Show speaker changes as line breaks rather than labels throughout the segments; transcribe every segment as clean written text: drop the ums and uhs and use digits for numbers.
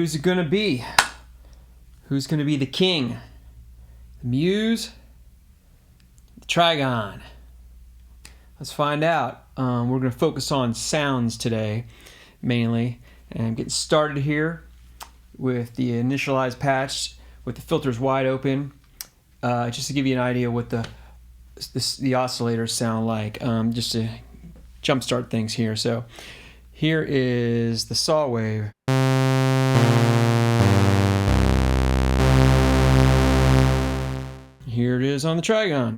who's it gonna be? Who's gonna be the king? The Muse? The Trigon? Let's find out. We're gonna focus on sounds today, mainly. And I'm getting started here with the initialized patch with the filters wide open, just to give you an idea what the oscillators sound like, just to jumpstart things here. So here is the saw wave. Here it is on the Trigon.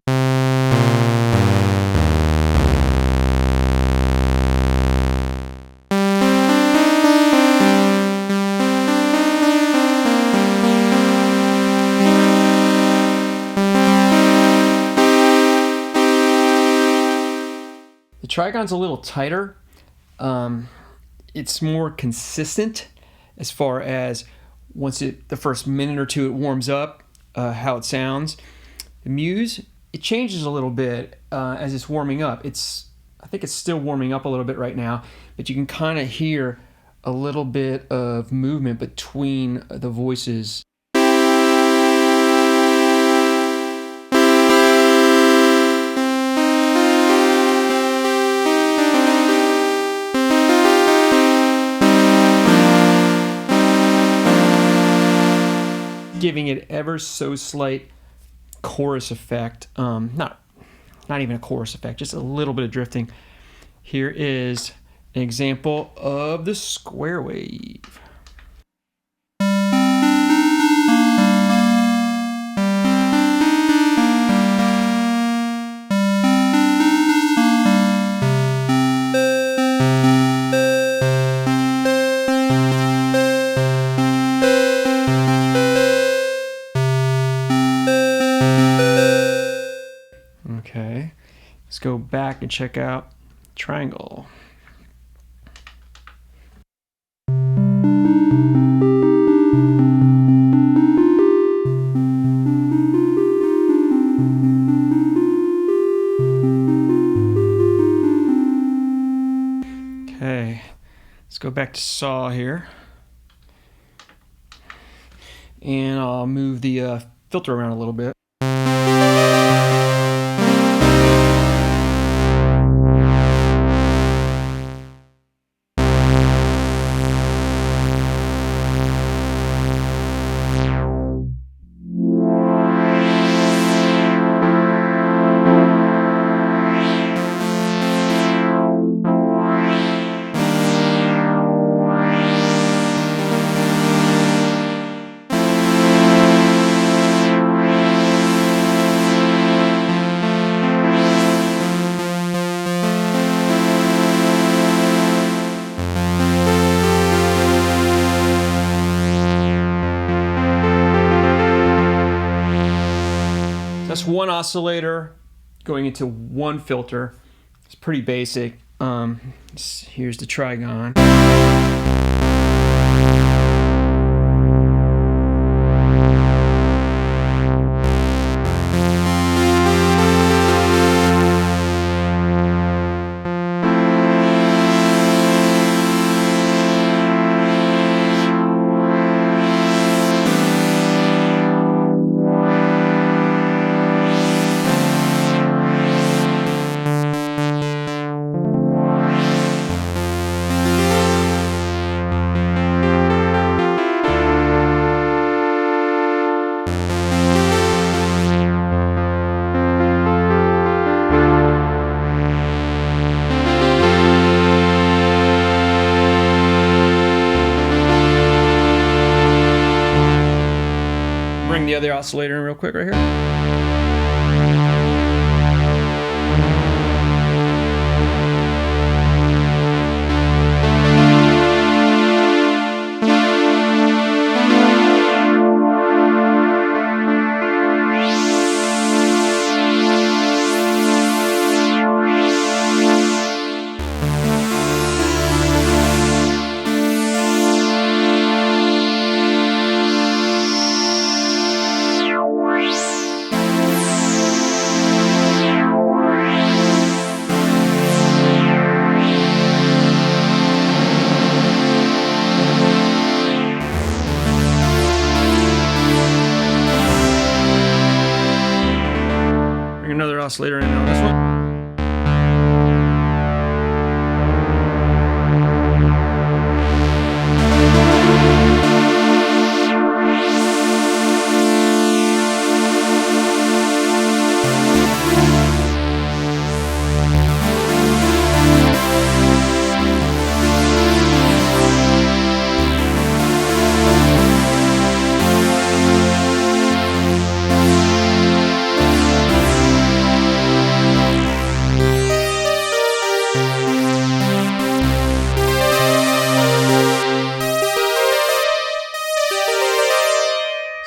The Trigon's a little tighter. It's more consistent as far as once the first minute or two it warms up, how it sounds. The Muse, it changes a little bit as it's warming up. I think it's still warming up a little bit right now, but you can kind of hear a little bit of movement between the voices. Giving it ever so slight chorus effect, not even a chorus effect, just a little bit of drifting. Here is an example of the square wave. Okay, let's go back and check out triangle. Okay, let's go back to saw here. And I'll move the filter around a little bit. That's one oscillator going into one filter. It's pretty basic. Here's the Trigon. Bring the other oscillator in real quick right here. oscillator in on this one.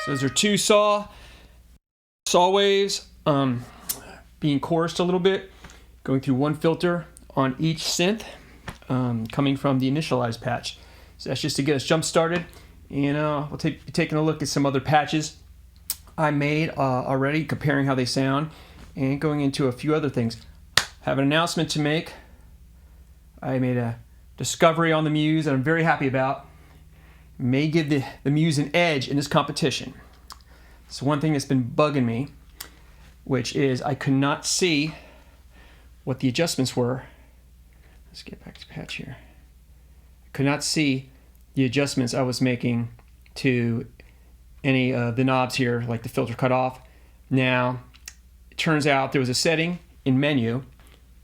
So those are two saw waves being chorused a little bit, going through one filter on each synth, coming from the initialized patch. So that's just to get us jump started, and we'll be taking a look at some other patches I made already, comparing how they sound, and going into a few other things. I have an announcement to make. I made a discovery on the Muse that I'm very happy about. May give the Muse an edge in this competition. So one thing that's been bugging me, which is I could not see what the adjustments were. Let's get back to patch here. I could not see the adjustments I was making to any of the knobs here, like the filter cutoff. Now, it turns out there was a setting in menu.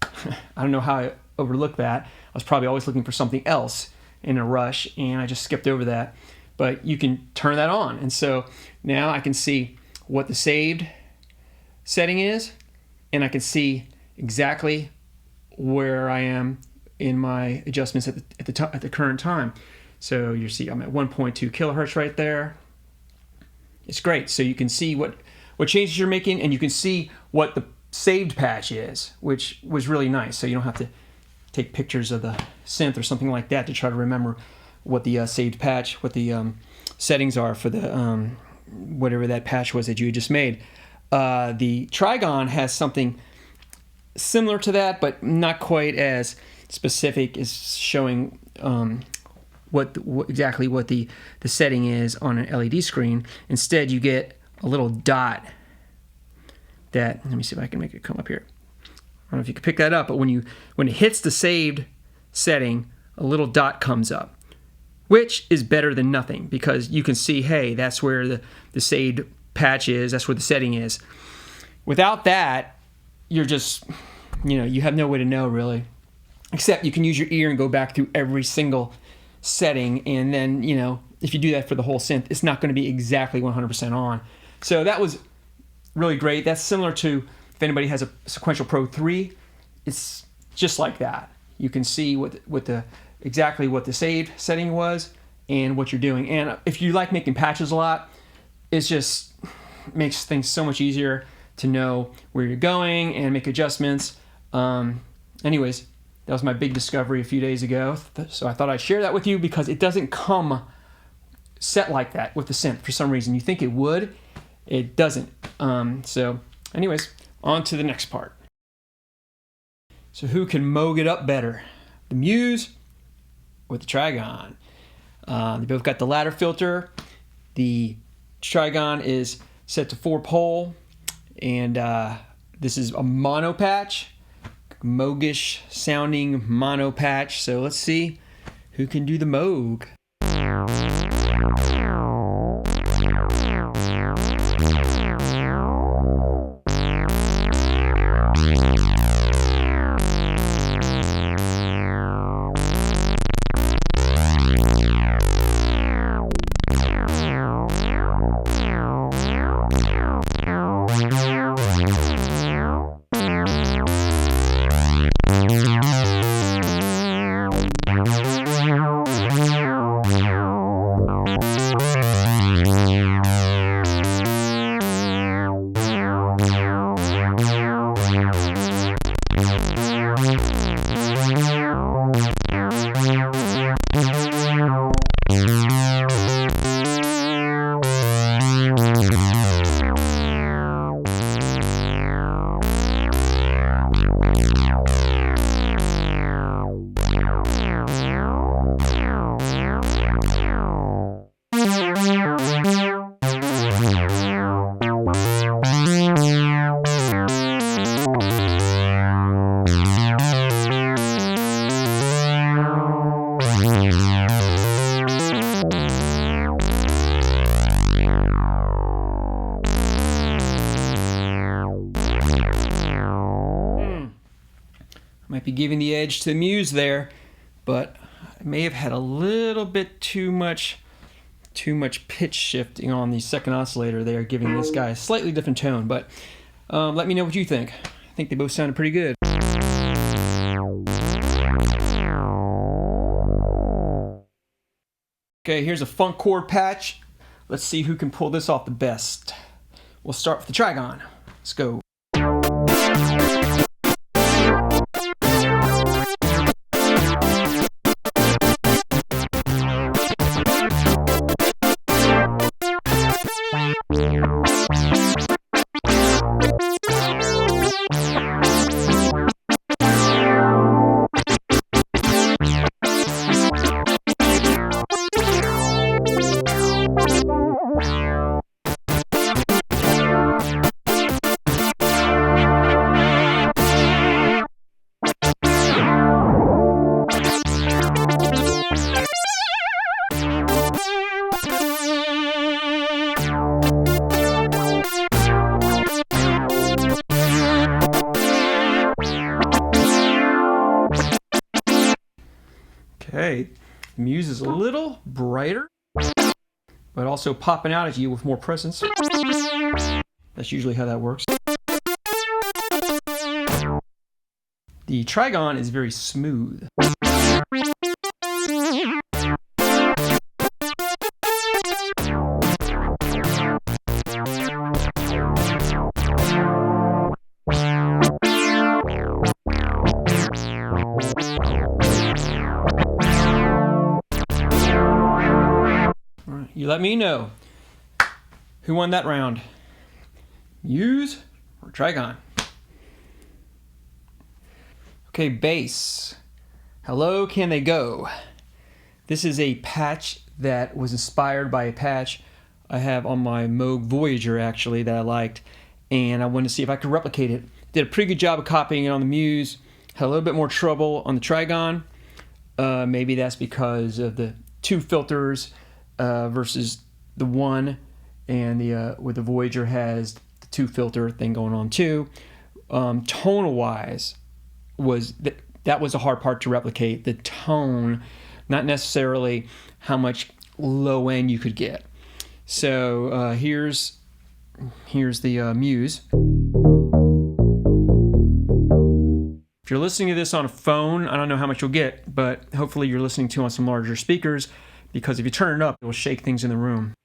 I don't know how I overlooked that. I was probably always looking for something else in a rush, and I just skipped over that. But you can turn that on, and so now I can see what the saved setting is, and I can see exactly where I am in my adjustments at the current time. So you see I'm at 1.2 kilohertz right there. It's great. So you can see what changes you're making, and you can see what the saved patch is, which was really nice. So you don't have to take pictures of the synth or something like that to try to remember what the saved patch, what the settings are for the whatever that patch was that you just made. The Trigon has something similar to that, but not quite as specific as showing exactly what the setting is on an LED screen. Instead, you get a little dot that, let me see if I can make it come up here. I don't know if you can pick that up, but when it hits the saved setting, a little dot comes up, which is better than nothing, because you can see, hey, that's where the saved patch is, that's where the setting is. Without that, you're just, you have no way to know really, except you can use your ear and go back through every single setting, and then, if you do that for the whole synth, it's not going to be exactly 100% on. So that was really great. That's similar to, if anybody has a Sequential Pro 3, it's just like that. You can see exactly what the saved setting was and what you're doing. And if you like making patches a lot, it just makes things so much easier to know where you're going and make adjustments. Anyways, that was my big discovery a few days ago. So I thought I'd share that with you, because it doesn't come set like that with the synth for some reason. You think it would, it doesn't. So anyways, on to the next part. So who can Moog it up better? The Muse or the Trigon? They both got the ladder filter. The Trigon is set to 4-pole, and this is a mono patch, Moogish sounding mono patch. So let's see who can do the Moog. giving the edge to the Muse there, but I may have had a little bit too much pitch shifting on the second oscillator there, giving this guy a slightly different tone. But let me know what you think. I think they both sounded pretty good. Okay, here's a funk chord patch. Let's see who can pull this off the best. We'll start with the trigon. Let's go. Okay, Muse is a little brighter, but also popping out at you with more presence. That's usually how that works. The trigon is very smooth. You let me know who won that round, Muse or Trigon. Okay, bass. Hello, can they go? This is a patch that was inspired by a patch I have on my Moog Voyager, actually, that I liked, and I wanted to see if I could replicate it. Did a pretty good job of copying it on the Muse. Had a little bit more trouble on the Trigon. Maybe that's because of the two filters versus the one, and the with the Voyager has the two filter thing going on too. Tonal wise, that was a hard part to replicate. The tone, not necessarily how much low end you could get. So here's the Muse. If you're listening to this on a phone, I don't know how much you'll get, but hopefully you're listening to it on some larger speakers, because if you turn it up, it will shake things in the room.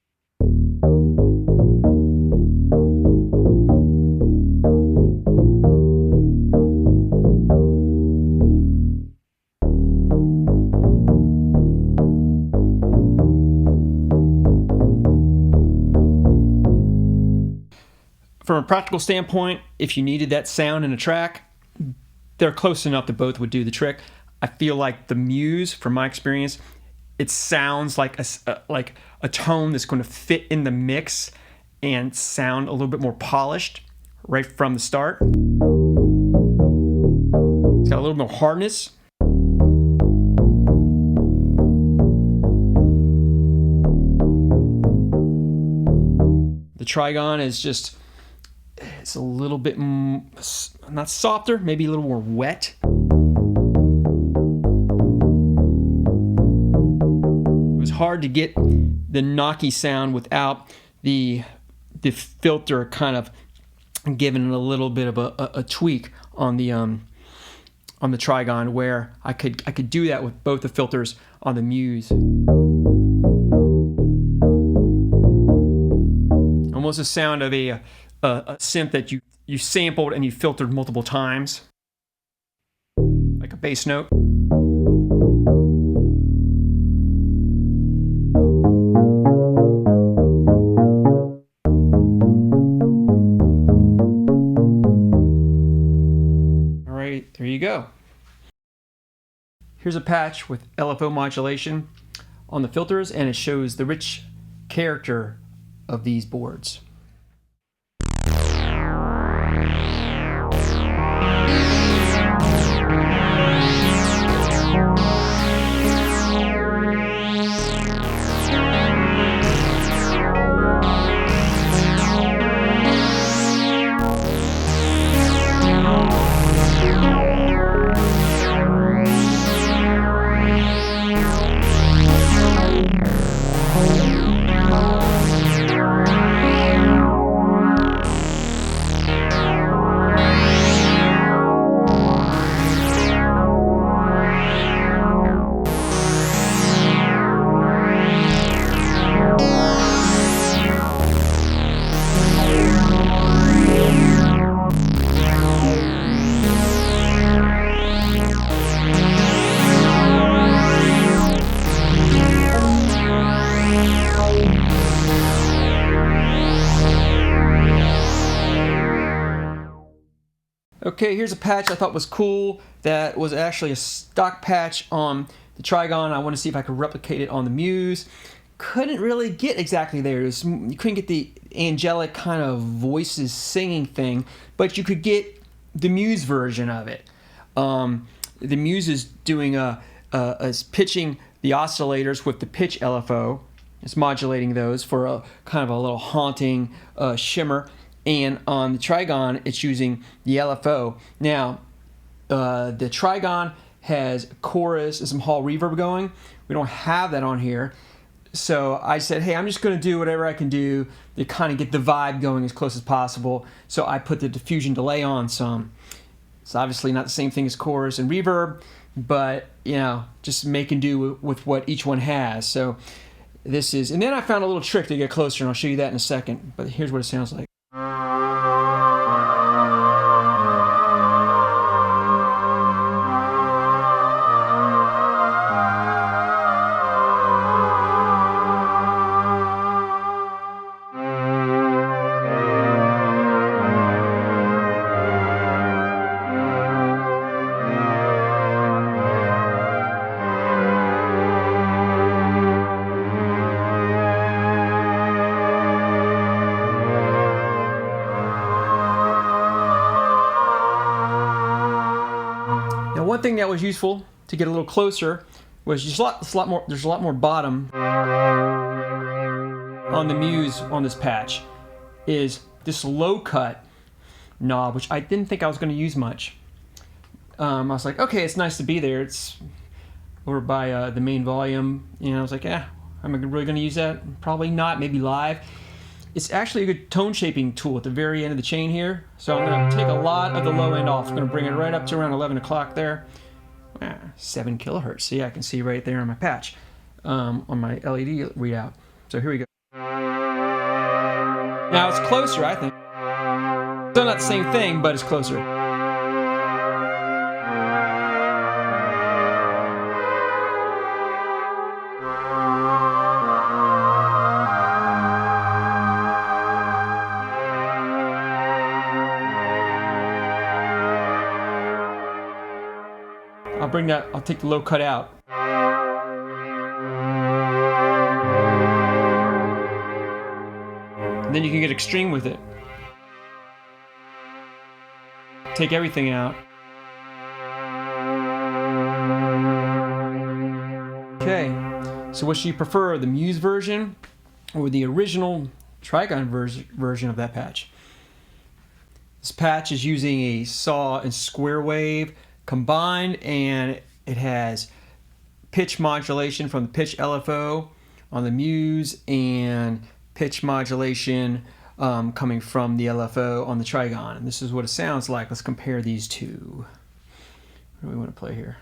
From a practical standpoint, if you needed that sound in a track, they're close enough that both would do the trick. I feel like the Muse, from my experience, it sounds like a tone that's going to fit in the mix and sound a little bit more polished right from the start. It's got a little more hardness. The Trigon is just, it's a little bit, not softer, maybe a little more wet. Hard to get the knocky sound without the filter kind of giving it a little bit of a tweak on the Trigon, where I could do that with both the filters on the Muse. Almost the sound of a synth that you sampled and you filtered multiple times, like a bass note. There you go. Here's a patch with LFO modulation on the filters, and it shows the rich character of these boards. Okay, here's a patch I thought was cool that was actually a stock patch on the Trigon. I want to see if I could replicate it on the Muse. Couldn't really get exactly there. You couldn't get the angelic kind of voices singing thing, but you could get the Muse version of it. The Muse is doing is pitching the oscillators with the pitch LFO. It's modulating those for a kind of a little haunting shimmer. And on the Trigon, it's using the LFO. Now, the Trigon has a chorus and some hall reverb going. We don't have that on here. So I said, hey, I'm just going to do whatever I can do to kind of get the vibe going as close as possible. So I put the diffusion delay on some. It's obviously not the same thing as chorus and reverb, but, you know, just making do with what each one has. So this is, and then I found a little trick to get closer, and I'll show you that in a second. But here's what it sounds like. One thing that was useful to get a little closer was just there's a lot more bottom on the Muse on this patch, is this low cut knob, which I didn't think I was going to use much. I was like, okay, it's nice to be there. It's over by the main volume, and I was like, am I really going to use that? Probably not, maybe live. It's actually a good tone shaping tool at the very end of the chain here. So I'm going to take a lot of the low end off. I'm going to bring it right up to around 11 o'clock there. 7 kilohertz. See, I can see right there on my patch, on my LED readout. So here we go. Now it's closer, I think. Still not the same thing, but it's closer. I'll take the low cut out. And then you can get extreme with it. Take everything out. Okay, so what should you prefer, the Muse version or the original Trigon version of that patch? This patch is using a saw and square wave combined, and it has pitch modulation from the pitch LFO on the Muse and pitch modulation coming from the LFO on the Trigon. And this is what it sounds like. Let's compare these two. What do we want to play here?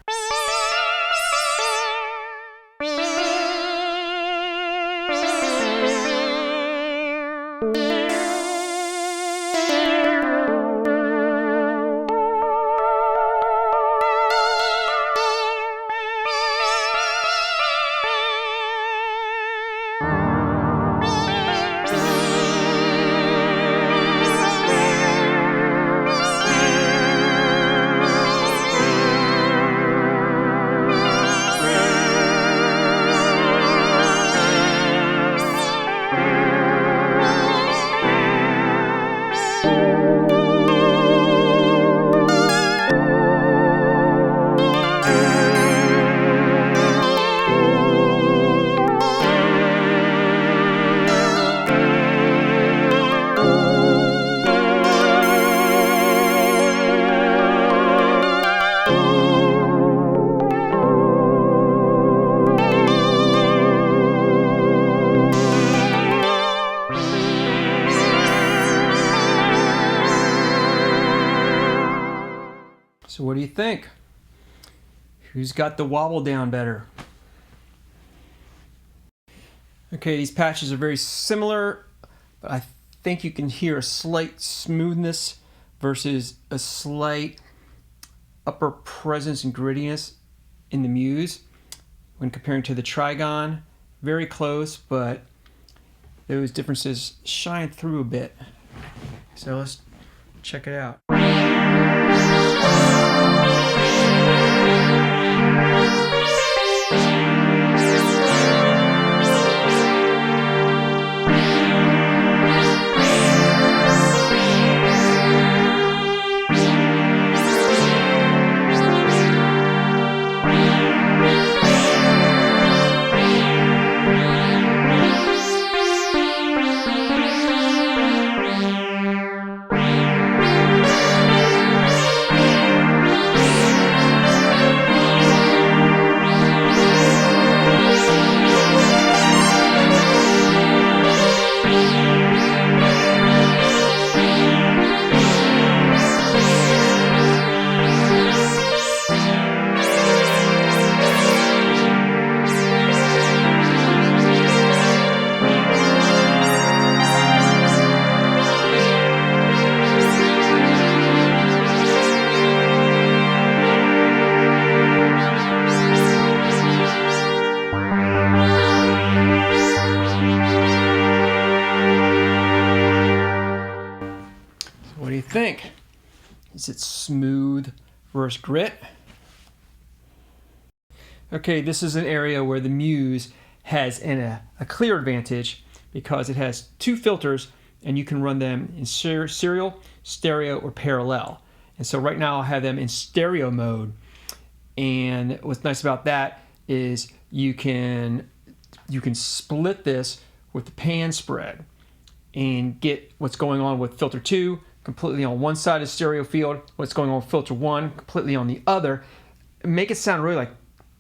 So what do you think? Who's got the wobble down better? Okay, these patches are very similar, but I think you can hear a slight smoothness versus a slight upper presence and grittiness in the Muse when comparing to the Trigon. Very close, but those differences shine through a bit. So let's check it out. What do you think? Is it smooth versus grit? Okay, this is an area where the Muse has a clear advantage because it has two filters and you can run them in serial, stereo, or parallel. And so right now I have them in stereo mode. And what's nice about that is you can split this with the pan spread and get what's going on with filter 2 completely on one side of the stereo field, what's going on with filter 1 completely on the other. Make it sound really like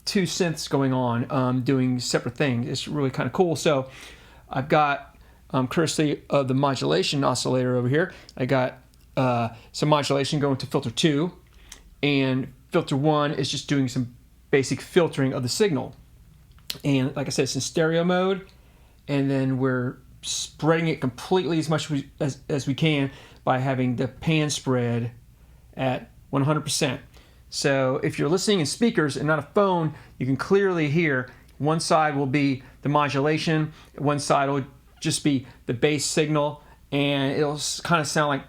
two synths going on, doing separate things. It's really kind of cool. So I've got, courtesy of the modulation oscillator over here, I got some modulation going to filter 2, and filter 1 is just doing some basic filtering of the signal. And like I said, it's in stereo mode, and then we're spreading it completely as much as we can by having the pan spread at 100%. So if you're listening in speakers and not a phone, you can clearly hear one side will be the modulation, one side will just be the bass signal, and it'll kind of sound like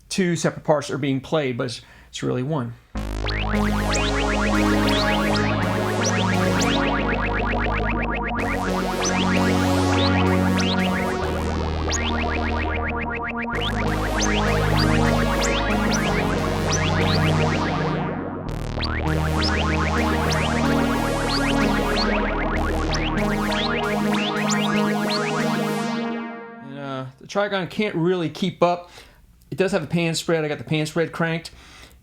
two separate parts are being played, but it's really one. The Trigon can't really keep up. It does have a pan spread. I got the pan spread cranked,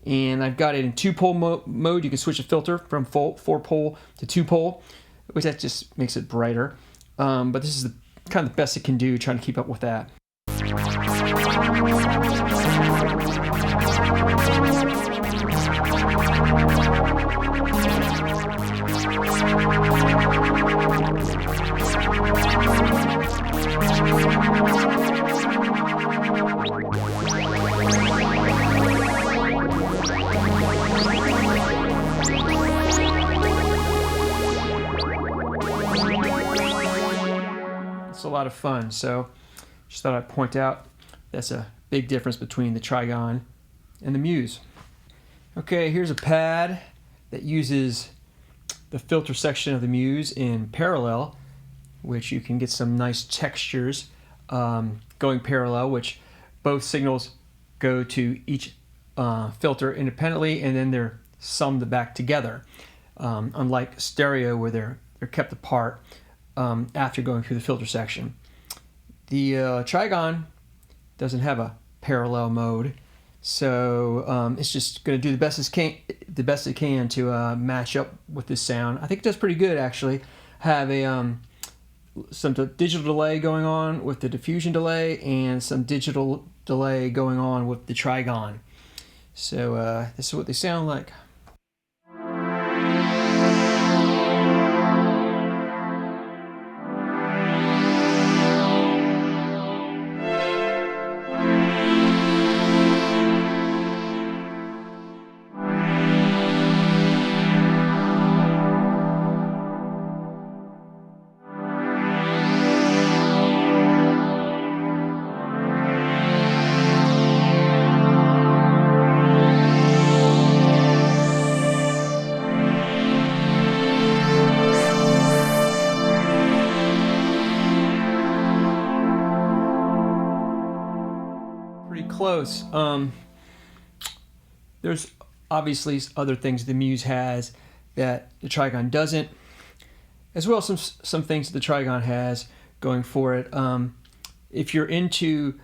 and I've got it in 2-pole mode. You can switch the filter from 4-pole to 2-pole, which that just makes it brighter. But this is the kind of the best it can do, trying to keep up with that. It's a lot of fun, so just thought I'd point out that's a big difference between the Trigon and the Muse. Okay, here's a pad that uses the filter section of the Muse in parallel, which you can get some nice textures going parallel, which both signals go to each filter independently and then they're summed back together, unlike stereo where they're kept apart after going through the filter section. The Trigon doesn't have a parallel mode, so it's just going to do the best it can to match up with this sound. I think it does pretty good, actually. Have a some digital delay going on with the diffusion delay and some digital delay going on with the Trigon. So this is what they sound like. close. There's obviously other things the Muse has that the Trigon doesn't, as well as some things that the Trigon has going for it. If you're into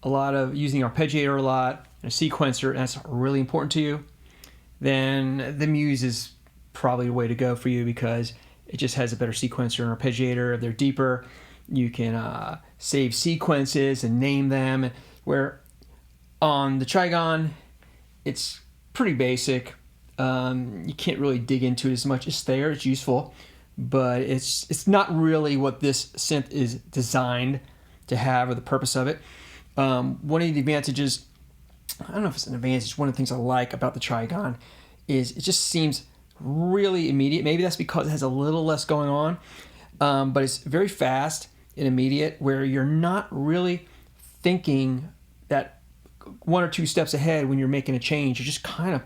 a lot of using arpeggiator a lot, and a sequencer, and that's really important to you, then the Muse is probably the way to go for you, because it just has a better sequencer and arpeggiator. They're deeper. You can save sequences and name them, where on the Trigon, it's pretty basic. You can't really dig into it as much. It's there, it's useful, but it's not really what this synth is designed to have, or the purpose of it. One of the advantages, I don't know if it's an advantage, one of the things I like about the Trigon is it just seems really immediate. Maybe that's because it has a little less going on, but it's very fast and immediate, where you're not really thinking that one or two steps ahead when you're making a change. You're just kind of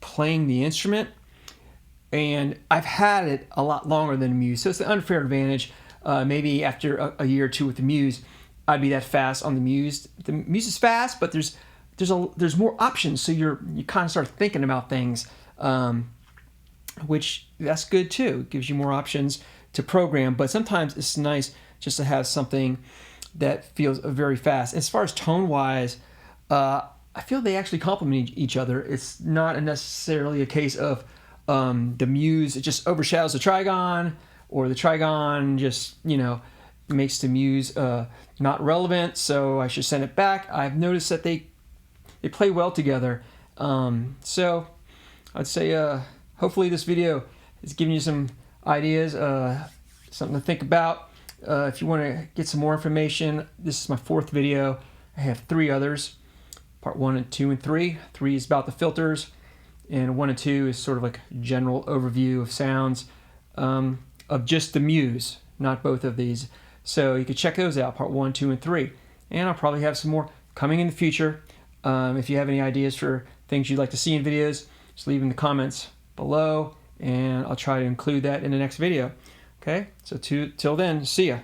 playing the instrument. And I've had it a lot longer than the Muse, so it's an unfair advantage. Maybe after a year or two with the Muse, I'd be that fast on the Muse. The Muse is fast, but there's more options, so you kind of start thinking about things, which that's good too. It gives you more options to program, but sometimes it's nice just to have something that feels very fast. As far as tone-wise, I feel they actually complement each other. It's not necessarily a case of the Muse, it just overshadows the Trigon, or the Trigon just, makes the Muse not relevant, so I should send it back. I've noticed that they play well together. So I'd say hopefully this video is giving you some ideas, something to think about. If you want to get some more information, this is my 4th video. I have 3 others, part 1 and 2 and 3. 3 is about the filters, and 1 and 2 is sort of like a general overview of sounds of just the Muse, not both of these. So you can check those out, part 1, 2, and 3. And I'll probably have some more coming in the future. If you have any ideas for things you'd like to see in videos, just leave in the comments below, and I'll try to include that in the next video. Okay, so till then, see ya.